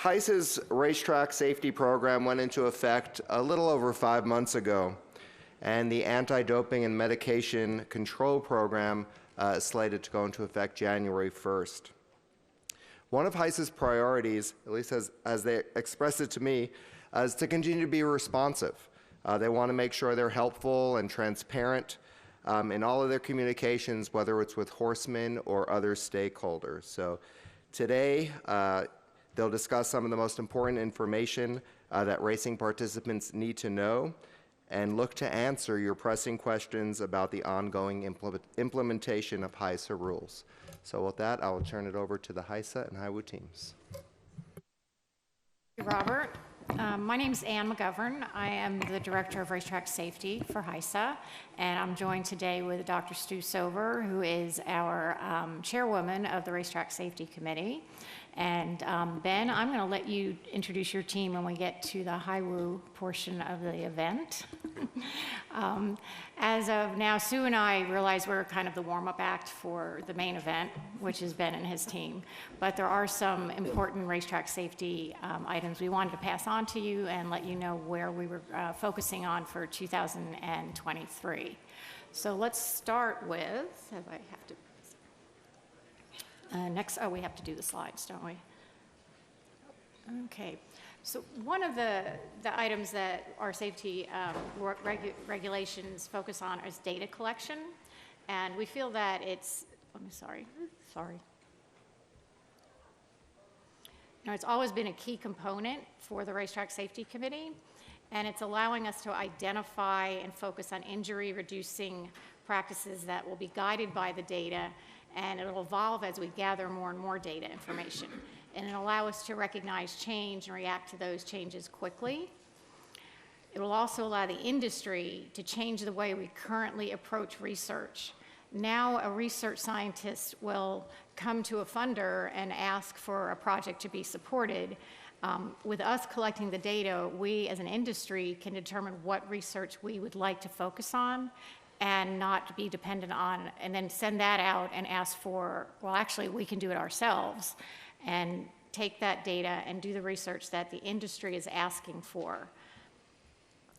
HISA's Racetrack Safety Program went into effect a little over 5 months ago, and the Anti-Doping and Medication Control Program is slated to go into effect January 1st. One of HISA's priorities, at least as they expressed it to me, is to continue to be responsive. They want to make sure they're helpful and transparent in all of their communications, whether it's with horsemen or other stakeholders. So today, they'll discuss some of the most important information that racing participants need to know and look to answer your pressing questions about the ongoing implementation of HISA rules. So with that, I will turn it over to the HISA and HIWU teams. Thank you, Robert. My name is Ann McGovern. I am the Director of Racetrack Safety for HISA, and I'm joined today with Dr. Stu Sover, who is our Chairwoman of the Racetrack Safety Committee. And Ben, I'm going to let you introduce your team when we get to the HIWU portion of the event. As of now, Sue and I realize we're kind of the warm-up act for the main event, which is Ben and his team. But there are some important racetrack safety items we wanted to pass on to you and let you know where we were focusing on for 2023. So let's start with, we have to do the slides, don't we? Okay. So one of the items that our safety regulations focus on is data collection, and we feel that it's, sorry. Now, it's always been a key component for the Racetrack Safety Committee, and it's allowing us to identify and focus on injury-reducing practices that will be guided by the data, and it'll evolve as we gather more and more data information. And it'll allow us to recognize change and react to those changes quickly. It will also allow the industry to change the way we currently approach research. Now a research scientist will come to a funder and ask for a project to be supported. With us collecting the data, we as an industry can determine what research we would like to focus on and not be dependent on, and then send that out and ask for, well, actually, we can do it ourselves, and take that data and do the research that the industry is asking for.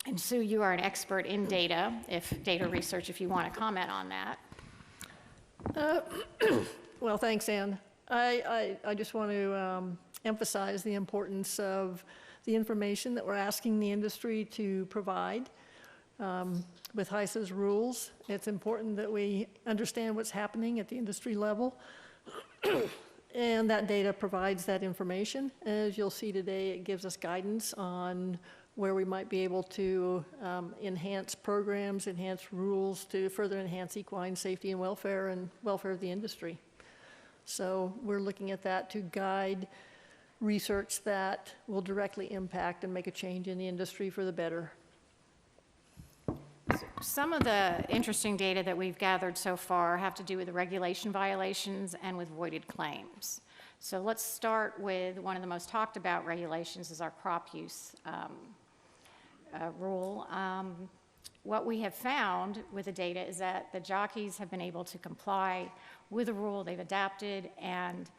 And Sue, you are an expert in data research, if you want to comment on that. Well, thanks, Ann. I just want to emphasize the importance of the information that we're asking the industry to provide. With HISA's rules, it's important that we understand what's happening at the industry level, and that data provides that information. As you'll see today, it gives us guidance on where we might be able to enhance programs, enhance rules to further enhance equine safety and welfare of the industry. So we're looking at that to guide research that will directly impact and make a change in the industry for the better. Some of the interesting data that we've gathered so far have to do with the regulation violations and with voided claims. So let's start with one of the most talked about regulations is our crop use rule. What we have found with the data is that the jockeys have been able to comply with the rule, they've adapted, and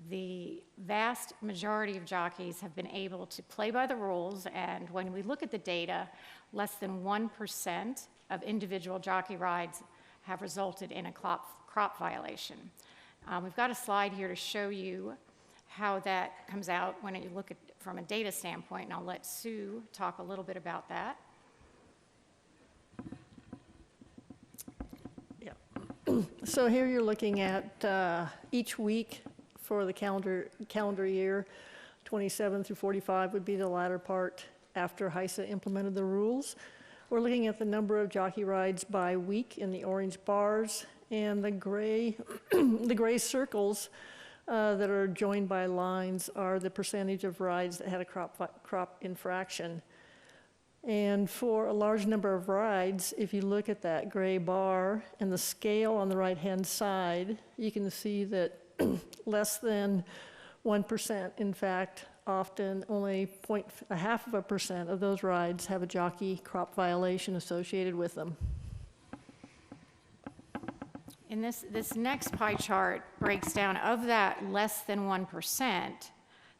the vast majority of jockeys have been able to play by the rules, and when we look at the data, less than 1% of individual jockey rides have resulted in a crop violation. We've got a slide here to show you how that comes out when you look at from a data standpoint, and I'll let Sue talk a little bit about that. Yeah. So here you're looking at each week for the calendar year, 27 through 45 would be the latter part after HISA implemented the rules. We're looking at the number of jockey rides by week in the orange bars, and the gray, the gray circles that are joined by lines are the percentage of rides that had a crop infraction. And for a large number of rides, if you look at that gray bar and the scale on the right-hand side, you can see that less than 1%, in fact, often only 0.5% of those rides have a jockey crop violation associated with them. And this next pie chart breaks down of that less than 1%,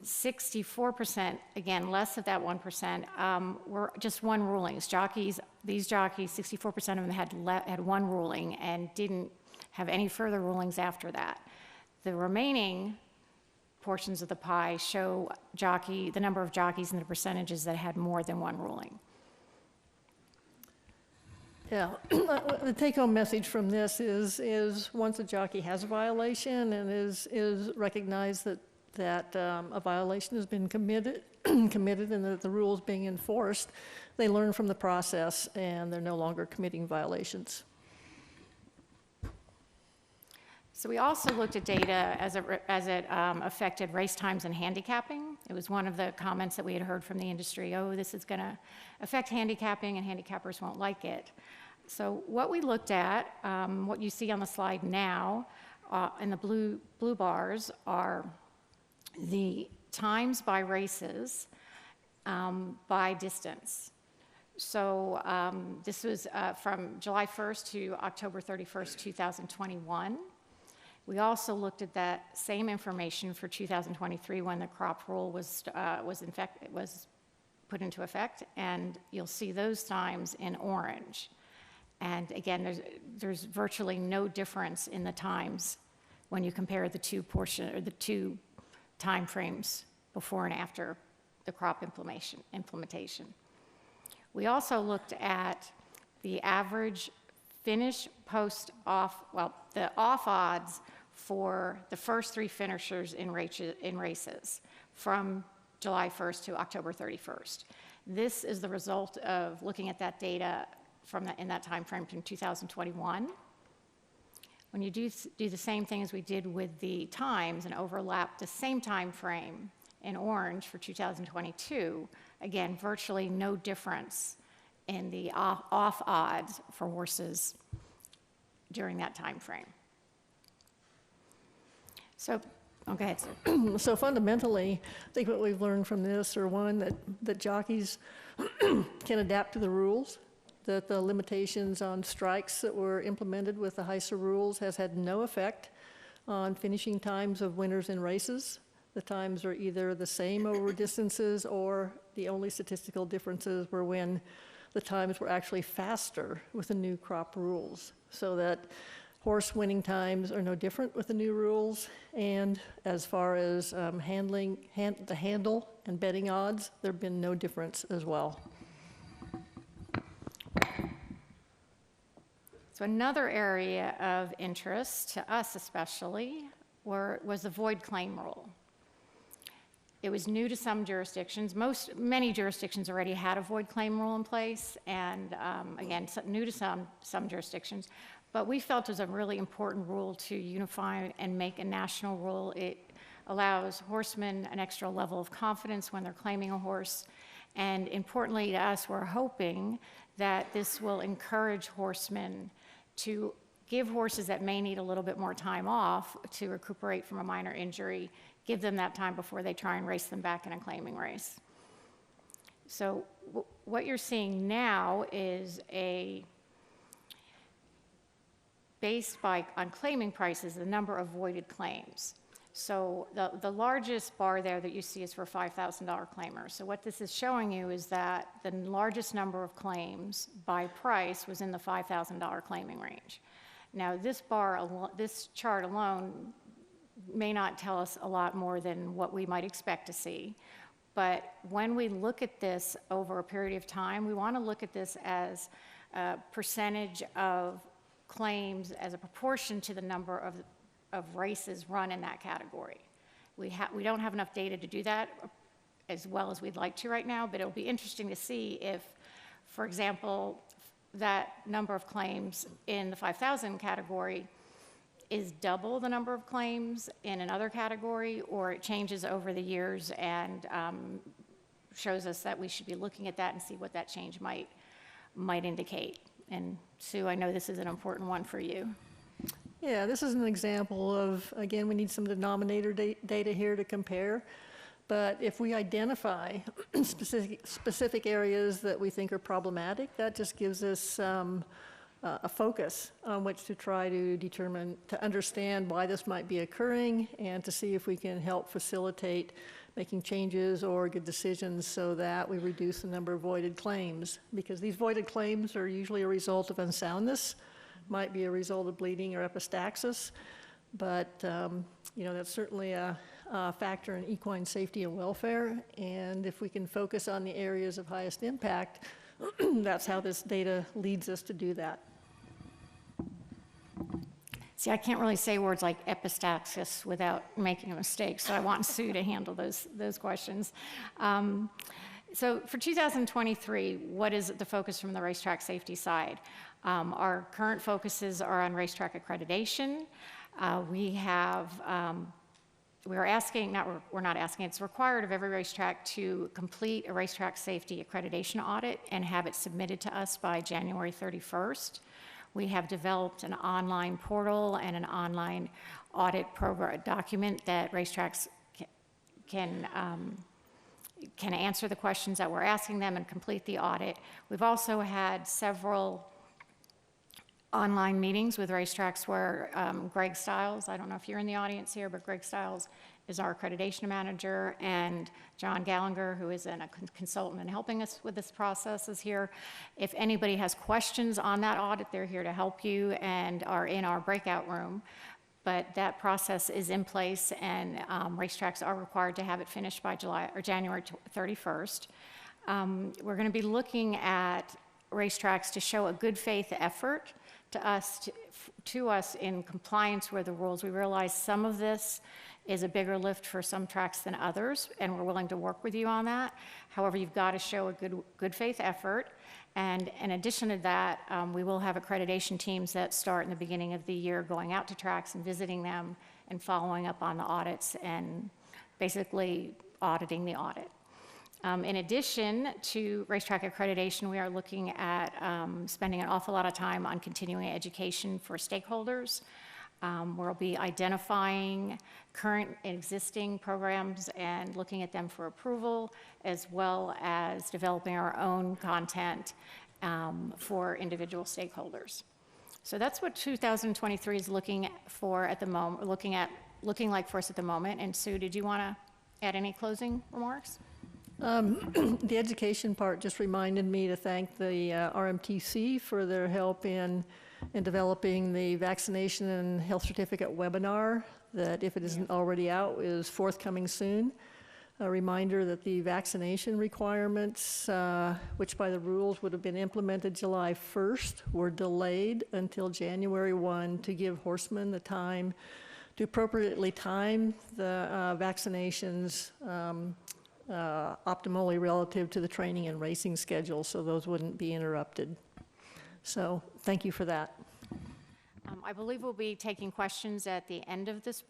64%, again, less of that 1%, were just one rulings. These jockeys, 64% of them had one ruling and didn't have any further rulings after that. The remaining portions of the pie show the number of jockeys and the percentages that had more than one ruling. Yeah, the take-home message from this is once a jockey has a violation and is recognized that a violation has been committed and that the rules being enforced, they learn from the process and they're no longer committing violations. So we also looked at data as it affected race times and handicapping. It was one of the comments that we had heard from the industry, oh, this is going to affect handicapping and handicappers won't like it. So what we looked at, what you see on the slide now, in the blue bars are the times by races by distance. So this was from July 1st to October 31st, 2021. We also looked at that same information for 2023 when the crop rule was put into effect, and you'll see those times in orange. And again, there's virtually no difference in the times when you compare the two time frames before and after the crop implementation. We also looked at the average finish the off odds for the first three finishers in races from July 1st to October 31st. This is the result of looking at that data in that time frame from 2021. When you do the same thing as we did with the times and overlap the same time frame in orange for 2022, again, virtually no difference in the off odds for horses during that time frame. So, okay. So fundamentally, I think what we've learned from this are one, that jockeys can adapt to the rules, that the limitations on strikes that were implemented with the HISA rules has had no effect on finishing times of winners in races. The times are either the same over distances, or the only statistical differences were when the times were actually faster with the new crop rules. So that horse winning times are no different with the new rules, and as far as the handle and betting odds, there have been no difference as well. So another area of interest to us especially was the void claim rule. It was new to some jurisdictions. Many jurisdictions already had a void claim rule in place, and again, new to some jurisdictions. But we felt it was a really important rule to unify and make a national rule. It allows horsemen an extra level of confidence when they're claiming a horse. And importantly to us, we're hoping that this will encourage horsemen to give horses that may need a little bit more time off to recuperate from a minor injury, give them that time before they try and race them back in a claiming race. So what you're seeing now is based on claiming prices, the number of voided claims. So the largest bar there that you see is for $5,000 claimers. So what this is showing you is that the largest number of claims by price was in the $5,000 claiming range. Now this chart alone may not tell us a lot more than what we might expect to see, but when we look at this over a period of time, we want to look at this as a percentage of claims as a proportion to the number of races run in that category. We don't have enough data to do that as well as we'd like to right now, but it'll be interesting to see if, for example, that number of claims in the 5,000 category is double the number of claims in another category, or it changes over the years and shows us that we should be looking at that and see what that change might indicate. And Sue, I know this is an important one for you. Yeah, this is an example of, again, we need some denominator data here to compare. But if we identify specific areas that we think are problematic, that just gives us a focus on which to try to determine, to understand why this might be occurring, and to see if we can help facilitate making changes or good decisions so that we reduce the number of voided claims. Because these voided claims are usually a result of unsoundness, might be a result of bleeding or epistaxis, but that's certainly a factor in equine safety and welfare. And if we can focus on the areas of highest impact, that's how this data leads us to do that. See, I can't really say words like epistaxis without making a mistake, so I want Sue to handle those questions. So for 2023, what is the focus from the racetrack safety side? Our current focuses are on racetrack accreditation. We're not asking, it's required of every racetrack to complete a racetrack safety accreditation audit and have it submitted to us by January 31st. We have developed an online portal and an online audit program document that racetracks can answer the questions that we're asking them and complete the audit. We've also had several online meetings with racetracks where Greg Stiles, I don't know if you're in the audience here, but Greg Stiles is our accreditation manager, and John Gallagher, who is a consultant and helping us with this process, is here. If anybody has questions on that audit, they're here to help you and are in our breakout room. But that process is in place, and racetracks are required to have it finished by January 31st. We're going to be looking at racetracks to show a good faith effort to us in compliance with the rules. We realize some of this is a bigger lift for some tracks than others, and we're willing to work with you on that. However, you've got to show a good faith effort. And in addition to that, we will have accreditation teams that start in the beginning of the year going out to tracks and visiting them and following up on the audits and basically auditing the audit. In addition to racetrack accreditation, we are looking at spending an awful lot of time on continuing education for stakeholders. We'll be identifying current and existing programs and looking at them for approval, as well as developing our own content for individual stakeholders. So that's what 2023 is looking for at the moment, looking like for us at the moment. And Sue, did you want to add any closing remarks? The education part just reminded me to thank the RMTC for their help in developing the vaccination and health certificate webinar that, if it isn't already out, is forthcoming soon. A reminder that the vaccination requirements, which by the rules would have been implemented July 1st, were delayed until January 1 to give horsemen the time to appropriately time the vaccinations optimally relative to the training and racing schedule, so those wouldn't be interrupted. So thank you for that. I believe we'll be taking questions at the end of this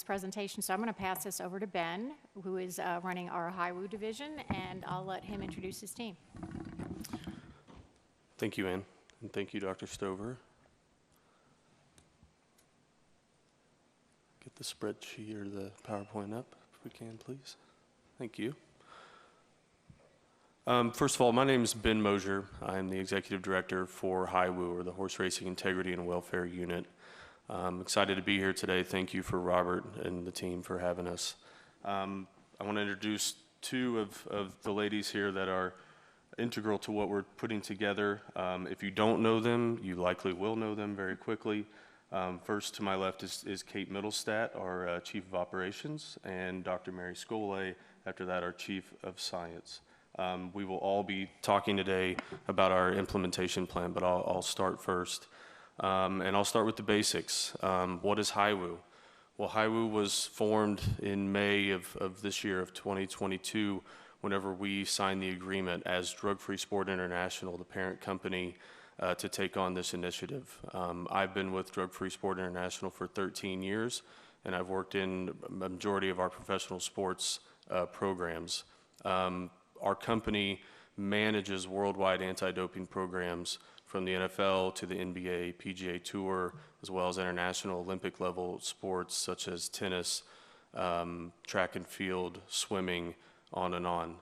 presentation, so I'm going to pass this over to Ben, who is running our HIWU division, and I'll let him introduce his team. Thank you, Ann, and thank you, Dr. Stover. Get the spreadsheet or the PowerPoint up, if we can, please. Thank you. First of all, my name is Ben Mosier. I'm the Executive Director for HIWU, or the Horseracing Integrity and Welfare Unit. I'm excited to be here today. Thank you for Robert and the team for having us. I want to introduce two of the ladies here that are integral to what we're putting together. If you don't know them, you likely will know them very quickly. First to my left is Kate Middlestat, our Chief of Operations, and Dr. Mary Scolay, after that, our Chief of Science. We will all be talking today about our implementation plan, but I'll start first. And I'll start with the basics. What is HIWU? Well, HIWU was formed in May of this year, of 2022, whenever we signed the agreement as Drug-Free Sport International, the parent company, to take on this initiative. I've been with Drug-Free Sport International for 13 years, and I've worked in a majority of our professional sports programs. Our company manages worldwide anti-doping programs from the NFL to the NBA, PGA Tour, as well as international Olympic level sports such as tennis, track and field, swimming, on and on.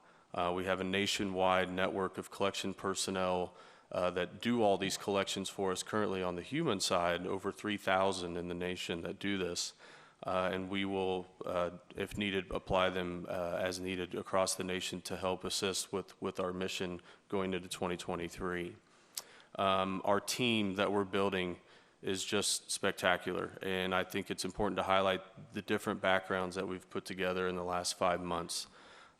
We have a nationwide network of collection personnel that do all these collections for us currently on the human side, over 3,000 in the nation that do this. and we will, if needed, apply them as needed across the nation to help assist with our mission going into 2023. Our team that we're building is just spectacular, and I think it's important to highlight the different backgrounds that we've put together in the last 5 months.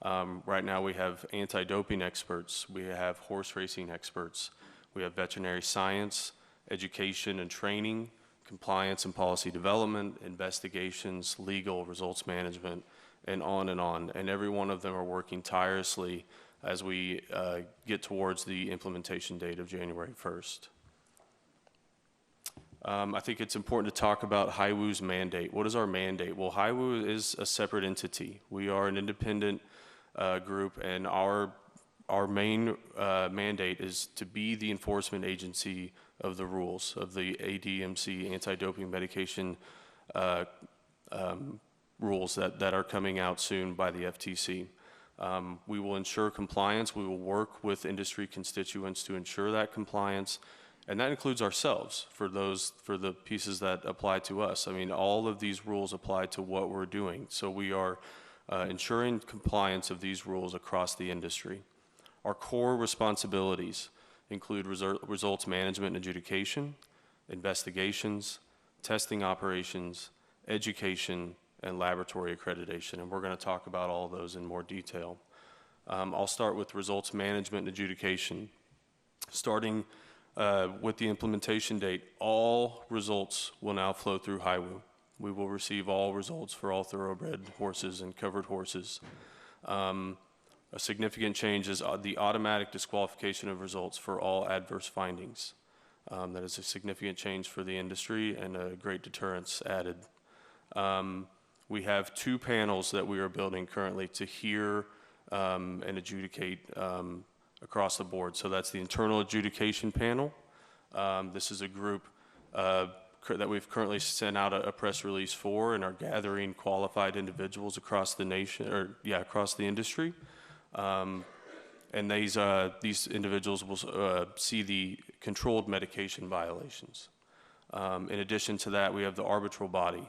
Right now we have anti-doping experts, we have horse racing experts, we have veterinary science, education and training, compliance and policy development, investigations, legal, results management, and on and on. And every one of them are working tirelessly as we get towards the implementation date of January 1st. I think it's important to talk about HIWU's mandate. What is our mandate? Well, HIWU is a separate entity. We are an independent group, and our main mandate is to be the enforcement agency of the rules of the ADMC anti-doping medication rules that are coming out soon by the FTC. We will ensure compliance. We will work with industry constituents to ensure that compliance, and that includes ourselves for the pieces that apply to us. I mean, all of these rules apply to what we're doing, so we are ensuring compliance of these rules across the industry. Our core responsibilities include results management and adjudication, investigations, testing operations, education, and laboratory accreditation, and we're going to talk about all of those in more detail. I'll start with results management and adjudication. Starting with the implementation date, all results will now flow through HIWU. We will receive all results for all thoroughbred horses and covered horses. A significant change is the automatic disqualification of results for all adverse findings. That is a significant change for the industry and a great deterrence added. We have 2 panels that we are building currently to hear and adjudicate across the board. So that's the internal adjudication panel. This is a group that we've currently sent out a press release for and are gathering qualified individuals across the nation, or across the industry. And these individuals will see the controlled medication violations. In addition to that, we have the arbitral body.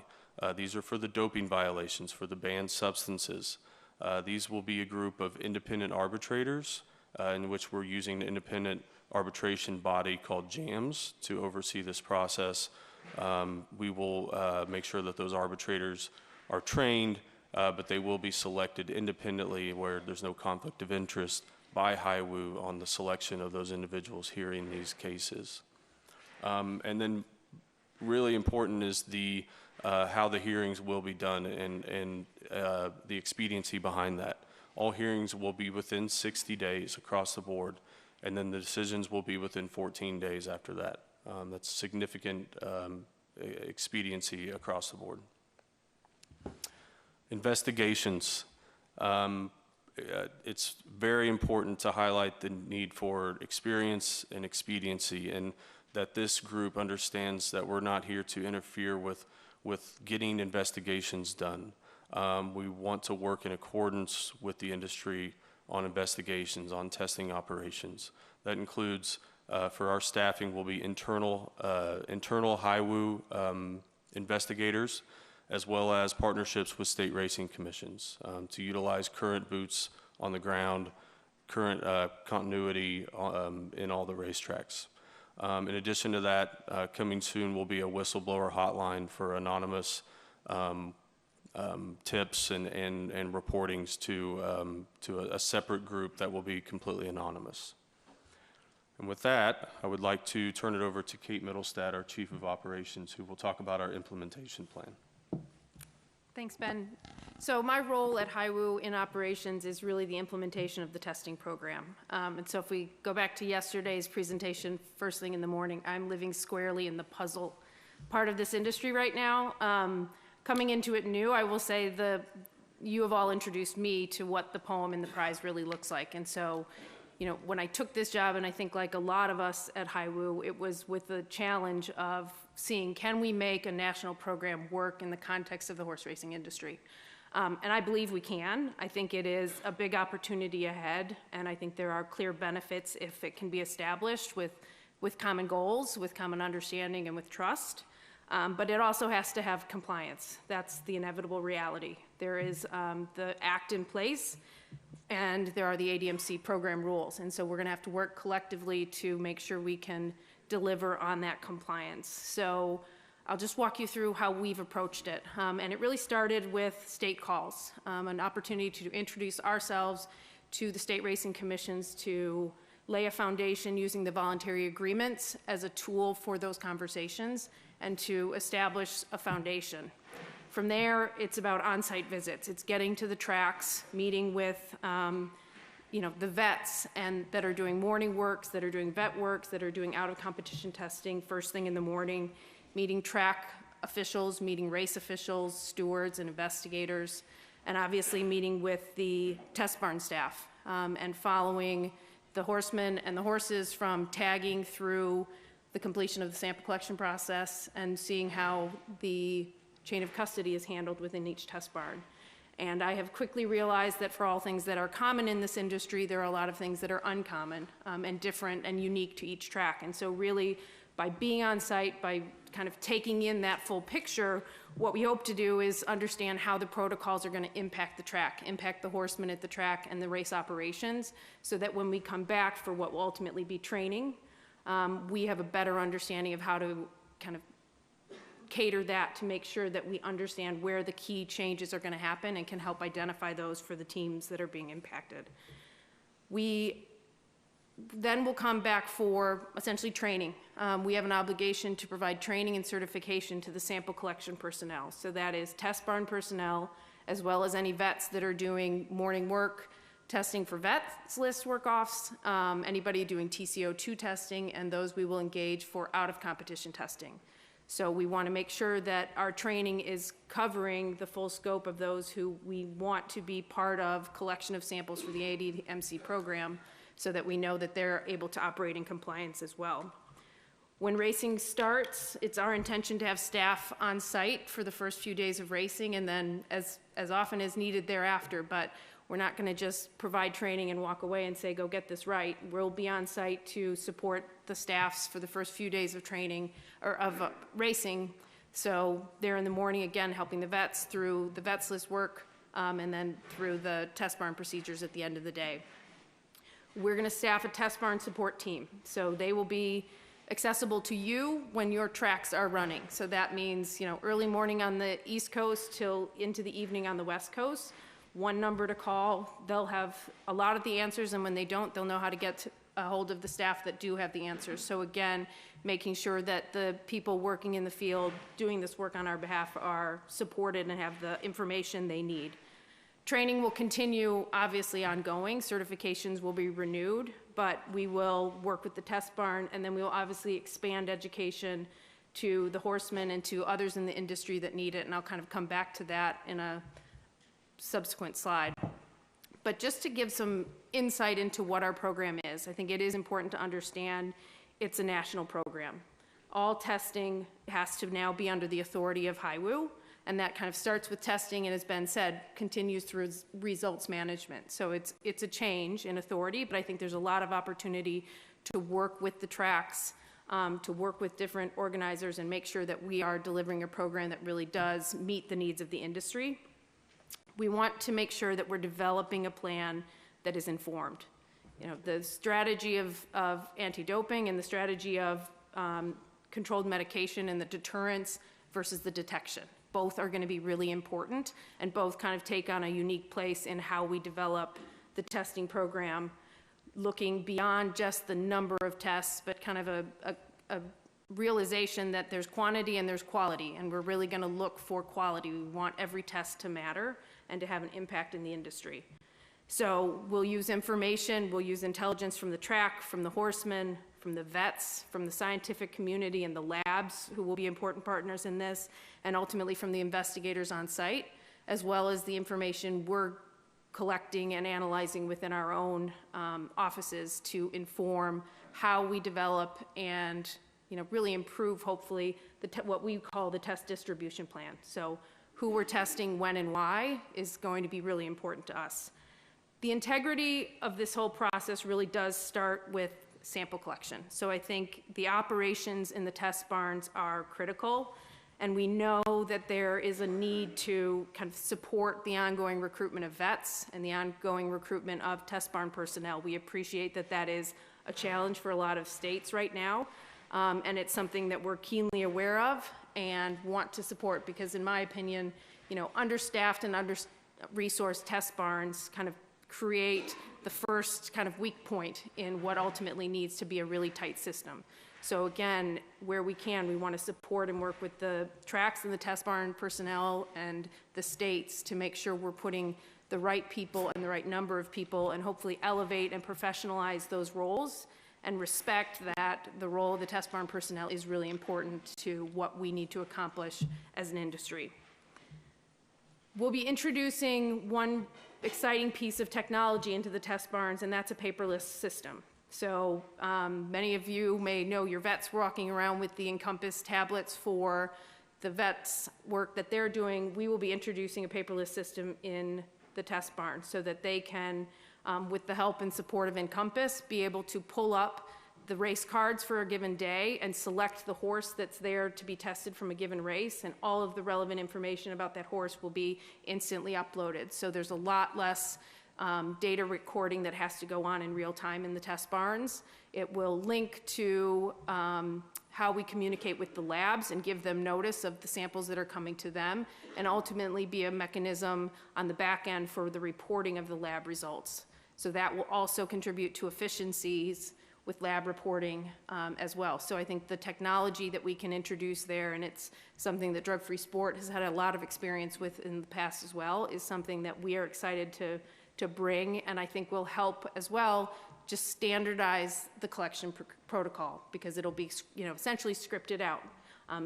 These are for the doping violations, for the banned substances. These will be a group of independent arbitrators in which we're using an independent arbitration body called JAMS to oversee this process. We will make sure that those arbitrators are trained, but they will be selected independently where there's no conflict of interest by HIWU on the selection of those individuals hearing these cases. And then really important is how the hearings will be done and the expediency behind that. All hearings will be within 60 days across the board, and then the decisions will be within 14 days after that. That's significant expediency across the board. Investigations. It's very important to highlight the need for experience and expediency, and that this group understands that we're not here to interfere with getting investigations done. We want to work in accordance with the industry on investigations, on testing operations. That includes, for our staffing, will be internal HIWU investigators, as well as partnerships with state racing commissions to utilize current boots on the ground, current continuity in all the racetracks. In addition to that, coming soon will be a whistleblower hotline for anonymous tips and reportings to a separate group that will be completely anonymous. And with that, I would like to turn it over to Kate Middlestad, our Chief of Operations, who will talk about our implementation plan. Thanks, Ben. So my role at HIWU in operations is really the implementation of the testing program. And so if we go back to yesterday's presentation, first thing in the morning, I'm living squarely in the puzzle part of this industry right now. Coming into it new, I will say you have all introduced me to what the poem and the prize really looks like. And so, you know, when I took this job, and I think like a lot of us at HIWU, it was with the challenge of seeing, can we make a national program work in the context of the horse racing industry? And I believe we can. I think it is a big opportunity ahead, and I think there are clear benefits if it can be established with common goals, with common understanding, and with trust. But it also has to have compliance. That's the inevitable reality. There is the act in place, and there are the ADMC program rules. And so we're going to have to work collectively to make sure we can deliver on that compliance. So I'll just walk you through how we've approached it. And it really started with state calls, an opportunity to introduce ourselves to the state racing commissions to lay a foundation using the voluntary agreements as a tool for those conversations and to establish a foundation. From there, it's about on-site visits. It's getting to the tracks, meeting with the vets and that are doing morning works, that are doing vet works, that are doing out-of-competition testing first thing in the morning, meeting track officials, meeting race officials, stewards, and investigators, and obviously meeting with the test barn staff and following the horsemen and the horses from tagging through the completion of the sample collection process and seeing how the chain of custody is handled within each test barn. And I have quickly realized that for all things that are common in this industry, there are a lot of things that are uncommon and different and unique to each track. And so really, by being on site, by kind of taking in that full picture, what we hope to do is understand how the protocols are going to impact the track, impact the horsemen at the track and the race operations, so that when we come back for what will ultimately be training, we have a better understanding of how to kind of cater that to make sure that we understand where the key changes are going to happen and can help identify those for the teams that are being impacted. We then will come back for essentially training. We have an obligation to provide training and certification to the sample collection personnel. So that is test barn personnel, as well as any vets that are doing morning work, testing for vets list work-offs, anybody doing TCO2 testing, and those we will engage for out-of-competition testing. So we want to make sure that our training is covering the full scope of those who we want to be part of collection of samples for the ADMC program, so that we know that they're able to operate in compliance as well. When racing starts, it's our intention to have staff on site for the first few days of racing and then as often as needed thereafter, but we're not going to just provide training and walk away and say, go get this right. We'll be on site to support the staffs for the first few days of training or of racing. So they're in the morning, again, helping the vets through the vets list work and then through the test barn procedures at the end of the day. We're going to staff a test barn support team. So they will be accessible to you when your tracks are running. So that means, early morning on the East Coast till into the evening on the West Coast. One number to call. They'll have a lot of the answers, and when they don't, they'll know how to get a hold of the staff that do have the answers. So again, making sure that the people working in the field doing this work on our behalf are supported and have the information they need. Training will continue, obviously, ongoing. Certifications will be renewed, but we will work with the test barn, and then we will obviously expand education to the horsemen and to others in the industry that need it, and I'll kind of come back to that in a subsequent slide. But just to give some insight into what our program is, I think it is important to understand it's a national program. All testing has to now be under the authority of HIWU, and that kind of starts with testing and, as Ben said, continues through results management. So it's a change in authority, but I think there's a lot of opportunity to work with the tracks, to work with different organizers and make sure that we are delivering a program that really does meet the needs of the industry. We want to make sure that we're developing a plan that is informed. The strategy of anti-doping and the strategy of controlled medication and the deterrence versus the detection. Both are going to be really important, and both kind of take on a unique place in how we develop the testing program, looking beyond just the number of tests, but kind of a realization that there's quantity and there's quality, and we're really going to look for quality. We want every test to matter and to have an impact in the industry. So we'll use information, we'll use intelligence from the track, from the horsemen, from the vets, from the scientific community and the labs who will be important partners in this, and ultimately from the investigators on site, as well as the information we're collecting and analyzing within our own offices to inform how we develop and really improve, hopefully, what we call the test distribution plan. So who we're testing, when and why is going to be really important to us. The integrity of this whole process really does start with sample collection. So I think the operations in the test barns are critical. And we know that there is a need to kind of support the ongoing recruitment of vets and the ongoing recruitment of test barn personnel. We appreciate that that is a challenge for a lot of states right now. And it's something that we're keenly aware of and want to support because in my opinion, you know, understaffed and under-resourced test barns kind of create the first kind of weak point in what ultimately needs to be a really tight system. So again, where we can, we want to support and work with the tracks and the test barn personnel and the states to make sure we're putting the right people and the right number of people and hopefully elevate and professionalize those roles and respect that the role of the test barn personnel is really important to what we need to accomplish as an industry. We'll be introducing one exciting piece of technology into the test barns, and that's a paperless system. So many of you may know your vets walking around with the Encompass tablets for the vets work that they're doing. We will be introducing a paperless system in the test barn so that they can, with the help and support of Encompass, be able to pull up the race cards for a given day and select the horse that's there to be tested from a given race, and all of the relevant information about that horse will be instantly uploaded. So there's a lot less data recording that has to go on in real time in the test barns. It will link to how we communicate with the labs and give them notice of the samples that are coming to them, and ultimately be a mechanism on the back end for the reporting of the lab results. So that will also contribute to efficiencies with lab reporting as well. So I think the technology that we can introduce there, and it's something that Drug Free Sport has had a lot of experience with in the past as well, is something that we are excited to bring, and I think will help as well just standardize the collection protocol, because it'll be, you know, essentially scripted out.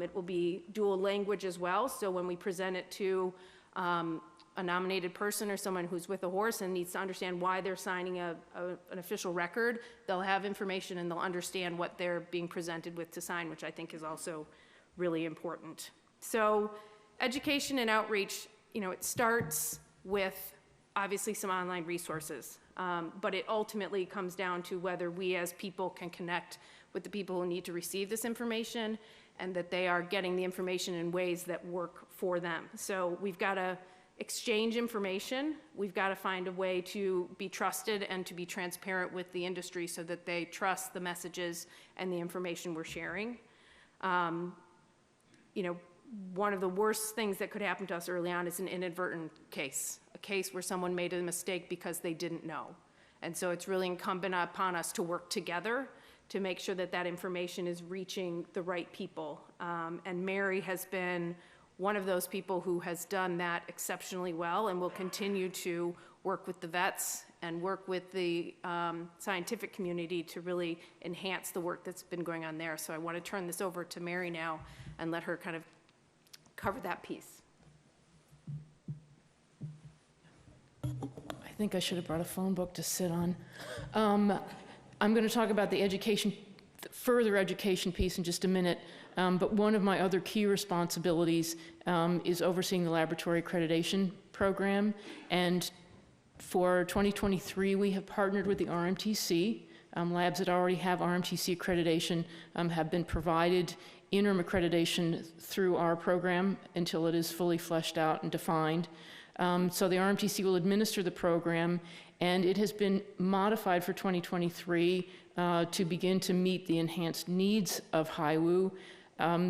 It will be dual language as well, so when we present it to a nominated person or someone who's with a horse and needs to understand why they're signing an official record, they'll have information and they'll understand what they're being presented with to sign, which I think is also really important. So education and outreach, you know, it starts with obviously some online resources, but it ultimately comes down to whether we as people can connect with the people who need to receive this information and that they are getting the information in ways that work for them. So we've got to exchange information. We've got to find a way to be trusted and to be transparent with the industry so that they trust the messages and the information we're sharing. You know, one of the worst things that could happen to us early on is an inadvertent case, a case where someone made a mistake because they didn't know. And so it's really incumbent upon us to work together to make sure that that information is reaching the right people. And Mary has been one of those people who has done that exceptionally well and will continue to work with the vets and work with the scientific community to really enhance the work that's been going on there. So I want to turn this over to Mary now and let her kind of cover that piece. I think I should have brought a phone book to sit on. I'm going to talk about the education, further education piece in just a minute, but one of my other key responsibilities is overseeing the laboratory accreditation program. And for 2023, we have partnered with the RMTC. Labs that already have RMTC accreditation have been provided interim accreditation through our program until it is fully fleshed out and defined. So the RMTC will administer the program, and it has been modified for 2023 to begin to meet the enhanced needs of HIWU.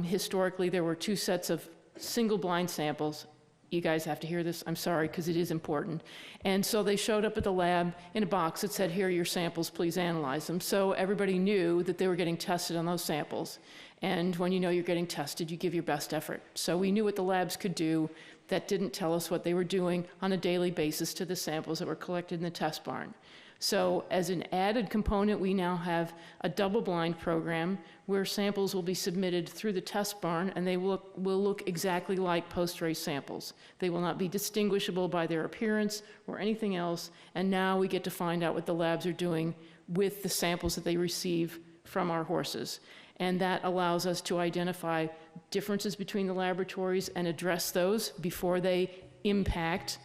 Historically, there were 2 sets of single blind samples. You guys have to hear this, I'm sorry, because it is important. And so they showed up at the lab in a box that said, here are your samples, please analyze them. So everybody knew that they were getting tested on those samples. And when you know you're getting tested, you give your best effort. So we knew what the labs could do. That didn't tell us what they were doing on a daily basis to the samples that were collected in the test barn. So as an added component, we now have a double-blind program where samples will be submitted through the test barn, and they will look exactly like post-race samples. They will not be distinguishable by their appearance or anything else, and now we get to find out what the labs are doing with the samples that they receive from our horses. And that allows us to identify differences between the laboratories and address those before they impact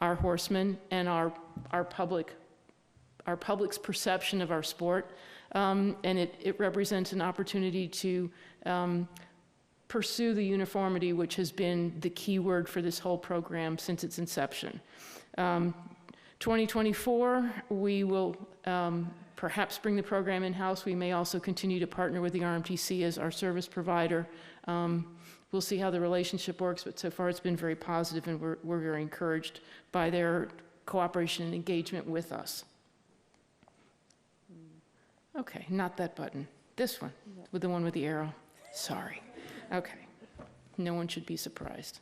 our horsemen and our public's perception of our sport. And it represents an opportunity to pursue the uniformity, which has been the key word for this whole program since its inception. 2024, we will perhaps bring the program in-house. We may also continue to partner with the RMTC as our service provider. We'll see how the relationship works, but so far it's been very positive, and we're very encouraged by their cooperation and engagement with us. Okay, not that button. This one, with the one with the arrow. Sorry. Okay. No one should be surprised.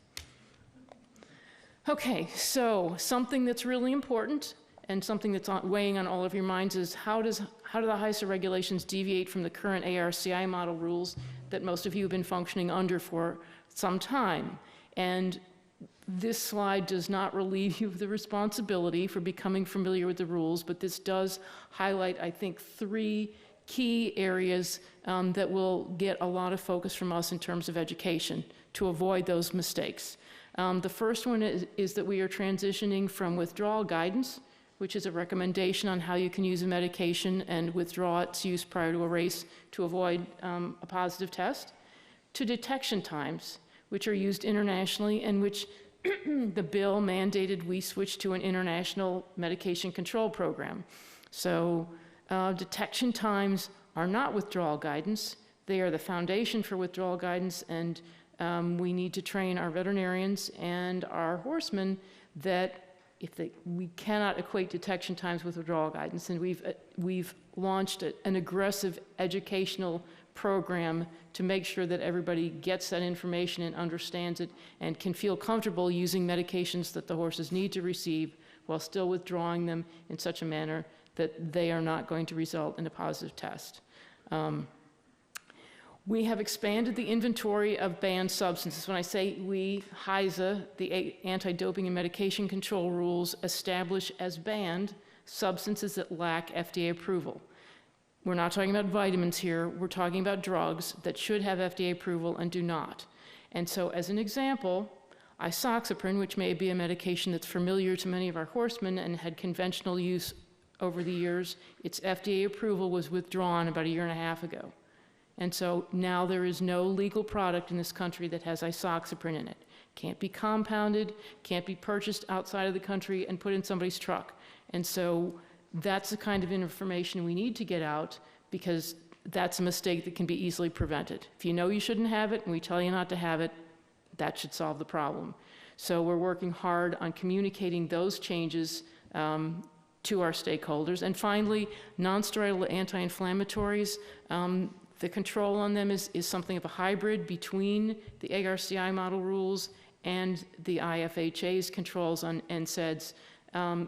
Okay, so something that's really important and something that's weighing on all of your minds is how do the HISA regulations deviate from the current ARCI model rules that most of you have been functioning under for some time? And this slide does not relieve you of the responsibility for becoming familiar with the rules, but this does highlight, I think, 3 key areas that will get a lot of focus from us in terms of education to avoid those mistakes. The first one is that we are transitioning from withdrawal guidance, which is a recommendation on how you can use a medication and withdraw its use prior to a race to avoid a positive test, to detection times, which are used internationally and which the bill mandated we switch to an international medication control program. So detection times are not withdrawal guidance. They are the foundation for withdrawal guidance, and we need to train our veterinarians and our horsemen that we cannot equate detection times with withdrawal guidance, and we've launched an aggressive educational program to make sure that everybody gets that information and understands it and can feel comfortable using medications that the horses need to receive while still withdrawing them in such a manner that they are not going to result in a positive test. We have expanded the inventory of banned substances. When I say we, HISA, the Anti-Doping and Medication Control Rules, establish as banned substances that lack FDA approval. We're not talking about vitamins here. We're talking about drugs that should have FDA approval and do not. And so as an example, isoxaprine, which may be a medication that's familiar to many of our horsemen and had conventional use over the years, its FDA approval was withdrawn about 1.5 years ago. And so now there is no legal product in this country that has isoxaprine in it. Can't be compounded, can't be purchased outside of the country and put in somebody's truck. And so that's the kind of information we need to get out, because that's a mistake that can be easily prevented. If you know you shouldn't have it and we tell you not to have it, that should solve the problem. So we're working hard on communicating those changes to our stakeholders. And finally, non-steroidal anti-inflammatories. The control on them is something of a hybrid between the ARCI model rules and the IFHA's controls on NSAIDs.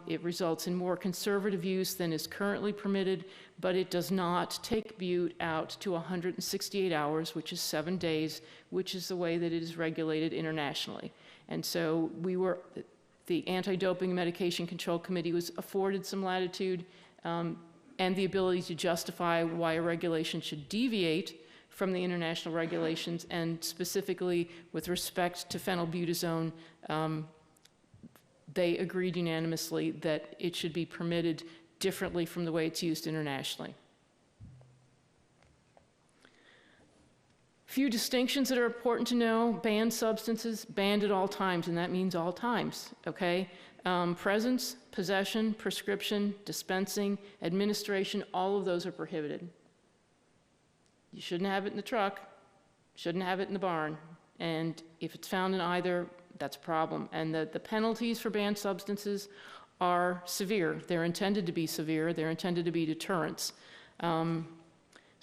It results in more conservative use than is currently permitted, but it does not take bute out to 168 hours, which is 7 days, which is the way that it is regulated internationally. And so the Anti-Doping Medication Control Committee was afforded some latitude and the ability to justify why a regulation should deviate from the international regulations, and specifically with respect to phenylbutazone, they agreed unanimously that it should be permitted differently from the way it's used internationally. Few distinctions that are important to know: banned substances, banned at all times, and that means all times, okay? Presence, possession, prescription, dispensing, administration, all of those are prohibited. You shouldn't have it in the truck, shouldn't have it in the barn, and if it's found in either, that's a problem. And the penalties for banned substances are severe. They're intended to be severe. They're intended to be deterrents.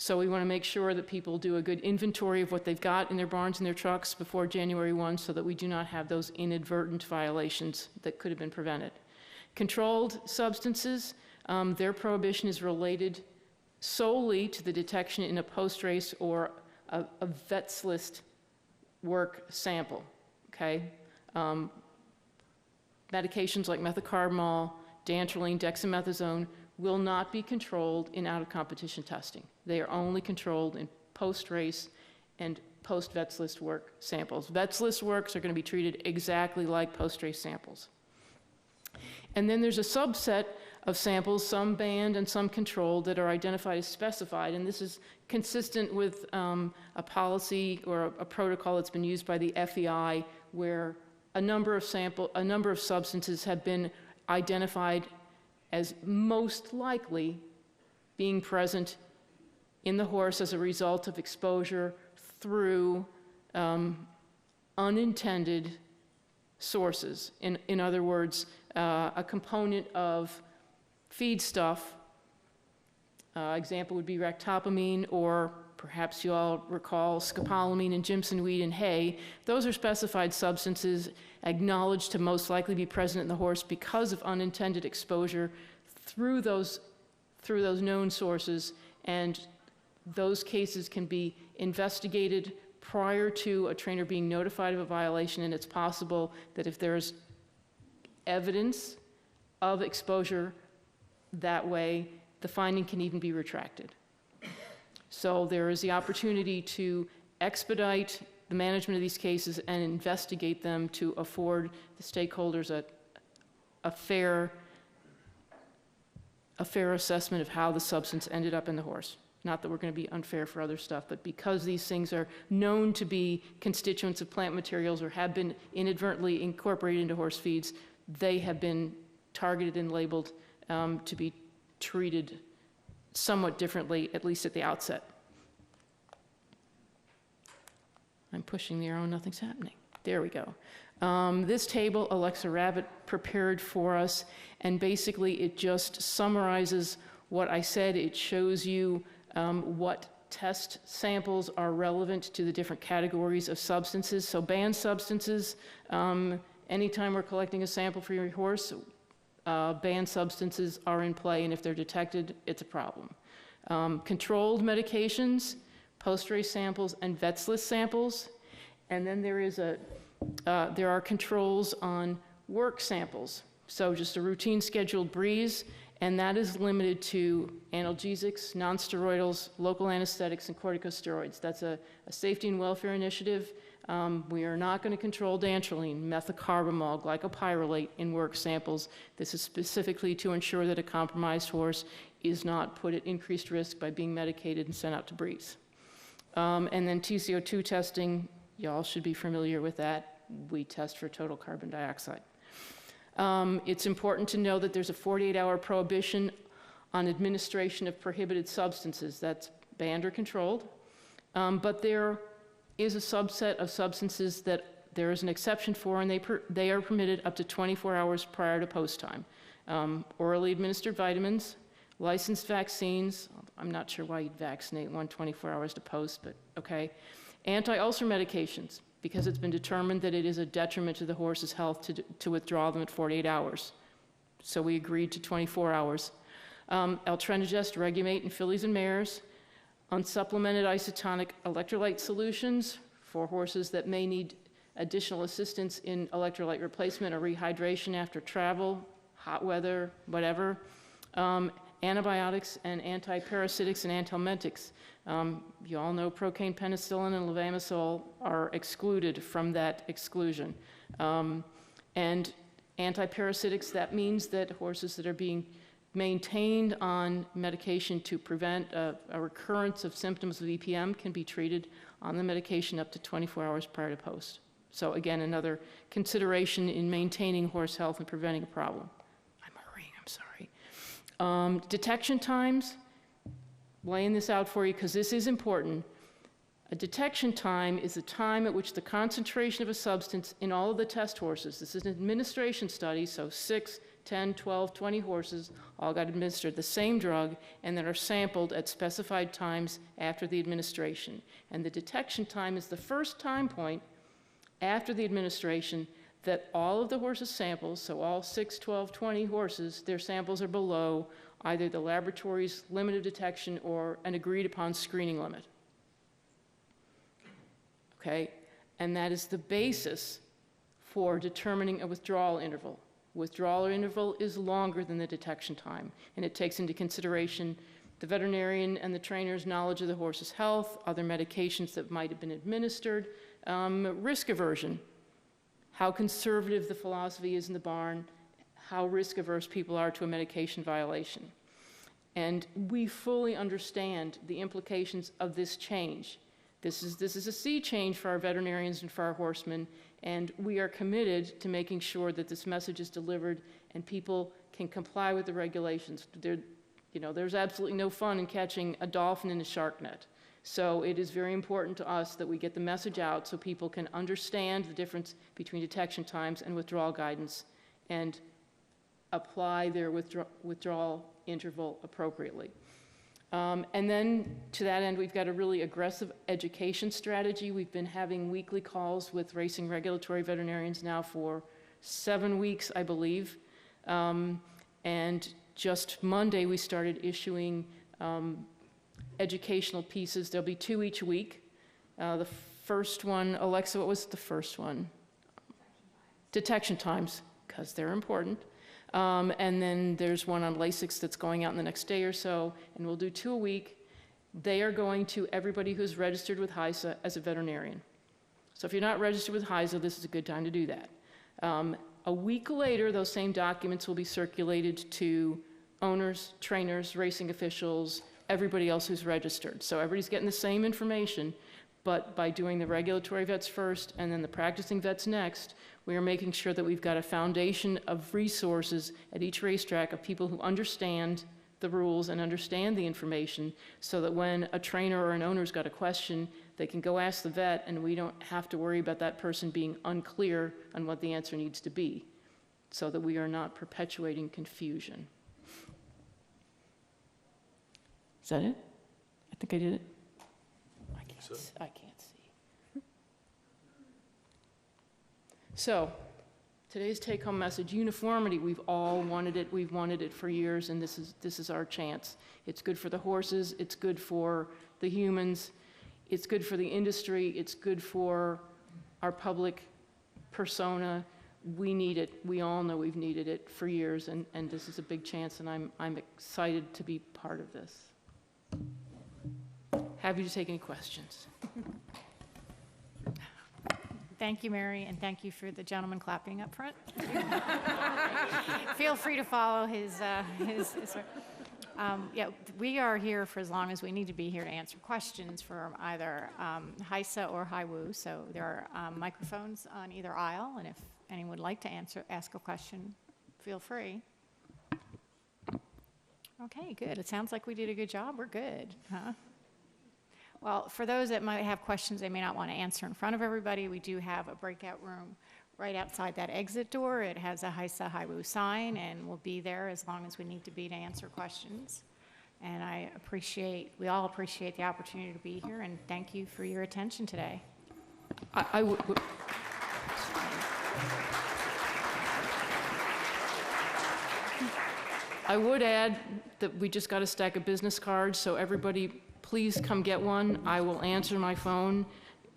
So we want to make sure that people do a good inventory of what they've got in their barns and their trucks before January 1, so that we do not have those inadvertent violations that could have been prevented. Controlled substances, their prohibition is related solely to the detection in a post-race or a vet's list work sample, okay? Medications like methocarbamol, dantrolene, dexamethasone will not be controlled in out-of-competition testing. They are only controlled in post-race and post-vets list work samples. Vets list works are going to be treated exactly like post-race samples. And then there's a subset of samples, some banned and some controlled, that are identified as specified. And this is consistent with a policy or a protocol that's been used by the FEI, where a number of substances have been identified as most likely being present in the horse as a result of exposure through unintended sources. In other words, a component of feedstuff, example would be ractopamine, or perhaps you all recall scopolamine and Jimson weed in hay. Those are specified substances acknowledged to most likely be present in the horse because of unintended exposure through those known sources, and those cases can be investigated prior to a trainer being notified of a violation, and it's possible that if there's evidence of exposure that way, the finding can even be retracted. So there is the opportunity to expedite the management of these cases and investigate them to afford the stakeholders a fair assessment of how the substance ended up in the horse. Not that we're going to be unfair for other stuff, but because these things are known to be constituents of plant materials or have been inadvertently incorporated into horse feeds, they have been targeted and labeled to be treated somewhat differently, at least at the outset. I'm pushing the arrow, nothing's happening. There we go. This table Alexa Rabbit prepared for us, and basically it just summarizes what I said. It shows you what test samples are relevant to the different categories of substances. So banned substances, anytime we're collecting a sample for your horse, banned substances are in play, and if they're detected, it's a problem. Controlled medications, post-race samples, and vets list samples. And then there are controls on work samples. So just a routine scheduled breeze, and that is limited to analgesics, nonsteroidals, local anesthetics, and corticosteroids. That's a safety and welfare initiative. We are not going to control dantrolene, methocarbamol, glycopyrrolate in work samples. This is specifically to ensure that a compromised horse is not put at increased risk by being medicated and sent out to breeze. And then TCO2 testing, y'all should be familiar with that. We test for total carbon dioxide. It's important to know that there's a 48-hour prohibition on administration of prohibited substances. That's banned or controlled. But there is a subset of substances that there is an exception for, and they are permitted up to 24 hours prior to post time. Orally administered vitamins, licensed vaccines. I'm not sure why you'd vaccinate one 24 hours to post, but okay. Anti-ulcer medications, because it's been determined that it is a detriment to the horse's health to withdraw them at 48 hours. So we agreed to 24 hours. Eltrendigest, Regulate, and fillies and mares. Unsupplemented isotonic electrolyte solutions for horses that may need additional assistance in electrolyte replacement or rehydration after travel, hot weather, whatever. Antibiotics and antiparasitics and anthelmintics. You all know procaine, penicillin, and levamisole are excluded from that exclusion. And antiparasitics, that means that horses that are being maintained on medication to prevent a recurrence of symptoms of EPM can be treated on the medication up to 24 hours prior to post. So again, another consideration in maintaining horse health and preventing a problem. I'm hurrying, I'm sorry. Detection times, laying this out for you because this is important. A detection time is the time at which the concentration of a substance in all of the test horses, this is an administration study, so 6, 10, 12, 20 horses all got administered the same drug and then are sampled at specified times after the administration. And the detection time is the first time point after the administration that all of the horses' samples, so all 6, 12, 20 horses, their samples are below either the laboratory's limit of detection or an agreed upon screening limit. Okay, and that is the basis for determining a withdrawal interval. Withdrawal interval is longer than the detection time, and it takes into consideration the veterinarian and the trainer's knowledge of the horse's health, other medications that might have been administered, risk aversion, how conservative the philosophy is in the barn, how risk-averse people are to a medication violation. And we fully understand the implications of this change. This is a sea change for our veterinarians and for our horsemen, and we are committed to making sure that this message is delivered and people can comply with the regulations. There's absolutely no fun in catching a dolphin in a shark net. So it is very important to us that we get the message out so people can understand the difference between detection times and withdrawal guidance and apply their withdrawal interval appropriately. And then to that end, we've got a really aggressive education strategy. We've been having weekly calls with racing regulatory veterinarians now for 7 weeks, I believe. And just Monday, we started issuing educational pieces. There'll be 2 each week. The first one, Alexa, what was the first one? Detection times, because they're important. And then there's one on Lasix that's going out in the next day or so, and we'll do 2 a week. They are going to everybody who's registered with HISA as a veterinarian. So if you're not registered with HISA, this is a good time to do that. A week later, those same documents will be circulated to owners, trainers, racing officials, everybody else who's registered. So everybody's getting the same information, but by doing the regulatory vets first and then the practicing vets next, we are making sure that we've got a foundation of resources at each racetrack of people who understand the rules and understand the information so that when a trainer or an owner's got a question, they can go ask the vet and we don't have to worry about that person being unclear on what the answer needs to be, so that we are not perpetuating confusion. Is that it? I think I did it. I can't see. So, today's take-home message: uniformity. We've all wanted it. We've wanted it for years, and this is our chance. It's good for the horses. It's good for the humans. It's good for the industry. It's good for our public persona. We need it. We all know we've needed it for years, and this is a big chance, and I'm excited to be part of this. Happy to take any questions. Thank you, Mary, and thank you for the gentleman clapping up front. Feel free to follow his yeah, we are here for as long as we need to be here to answer questions for either HISA or HIWU. So there are microphones on either aisle, and if anyone would like to ask a question, feel free. Okay, good. It sounds like we did a good job. We're good, huh? Well, for those that might have questions they may not want to answer in front of everybody, we do have a breakout room right outside that exit door. It has a HISA HIWU sign, and we'll be there as long as we need to be to answer questions. And we all appreciate the opportunity to be here, and thank you for your attention today. I would add that we just got a stack of business cards, so everybody please come get one. I will answer my phone.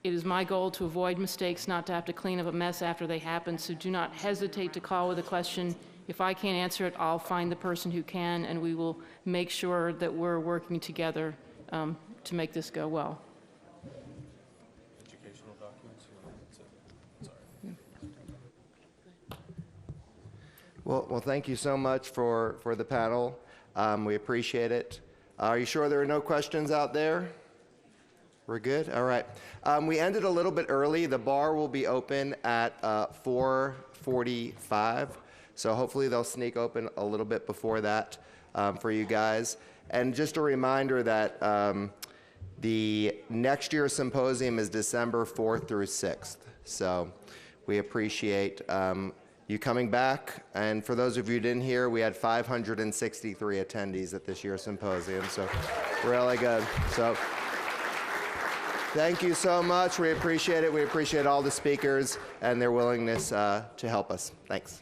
It is my goal to avoid mistakes, not to have to clean up a mess after they happen, so do not hesitate to call with a question. If I can't answer it, I'll find the person who can, and we will make sure that we're working together to make this go well. Educational documents? Sorry. Well, thank you so much for the panel. We appreciate it. Are you sure there are no questions out there? We're good? All right. We ended a little bit early. The bar will be open at 4:45, so hopefully they'll sneak open a little bit before that for you guys. And just a reminder that the next year's symposium is December 4th through 6th, so we appreciate you coming back. And for those of you who didn't hear, we had 563 attendees at this year's symposium, so really good. So thank you so much. We appreciate it. We appreciate all the speakers and their willingness to help us. Thanks.